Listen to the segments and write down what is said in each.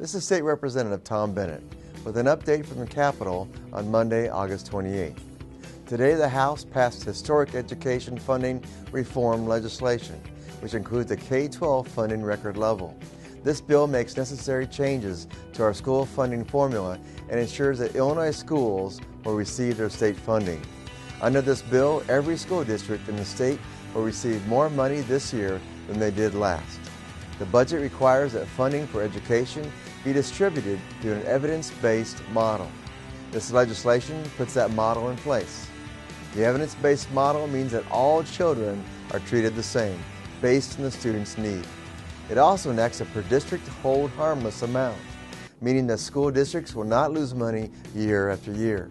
This is State Representative Tom Bennett with an update from the Capitol on Monday, August 28th. Today, the House passed historic education funding reform legislation, which includes a K-12 funding record level. This bill makes necessary changes to our school funding formula and ensures that Illinois schools will receive their state funding. Under this bill, every school district in the state will receive more money this year than they did last. The budget requires that funding for education be distributed through an evidence-based model. This legislation puts that model in place. The evidence-based model means that all children are treated the same, based on the student's need. It also enacts a per-district hold harmless amount, meaning that school districts will not lose money year after year.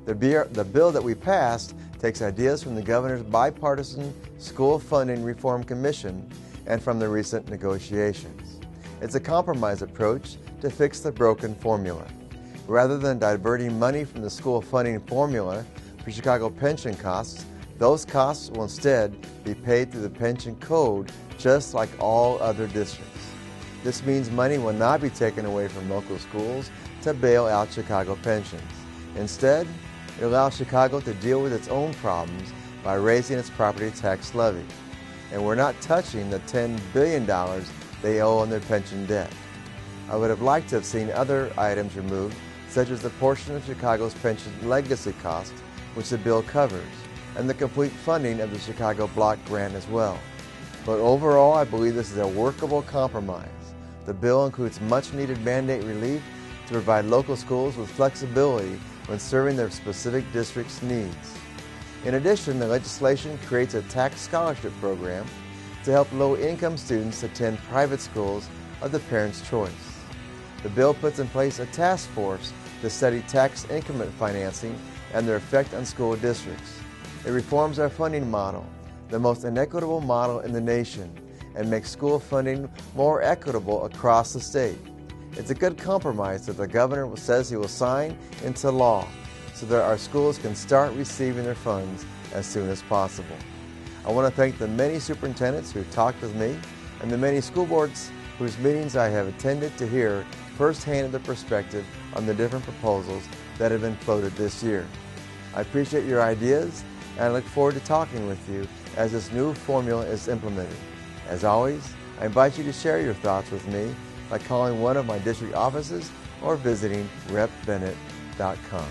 The bill that we passed takes ideas from the governor's bipartisan School Funding Reform Commission and from the recent negotiations. It's a compromise approach to fix the broken formula. Rather than diverting money from the school funding formula for Chicago pension costs, those costs will instead be paid through the pension code just like all other districts. This means money will not be taken away from local schools to bail out Chicago pensions. Instead, it allows Chicago to deal with its own problems by raising its property tax levy. And we're not touching the $10 billion they owe on their pension debt. I would have liked to have seen other items removed, such as the portion of Chicago's pension legacy cost, which the bill covers, and the complete funding of the Chicago Block Grant as well. But overall, I believe this is a workable compromise. The bill includes much-needed mandate relief to provide local schools with flexibility when serving their specific district's needs. In addition, the legislation creates a tax scholarship program to help low-income students attend private schools of the parents' choice. The bill puts in place a task force to study tax increment financing and their effect on school districts. It reforms our funding model, the most inequitable model in the nation, and makes school funding more equitable across the state. It's a good compromise that the governor says he will sign into law so that our schools can start receiving their funds as soon as possible. I want to thank the many superintendents who talked with me and the many school boards whose meetings I have attended to hear firsthand their perspective on the different proposals that have been floated this year. I appreciate your ideas and I look forward to talking with you as this new formula is implemented. As always, I invite you to share your thoughts with me by calling one of my district offices or visiting repbennett.com.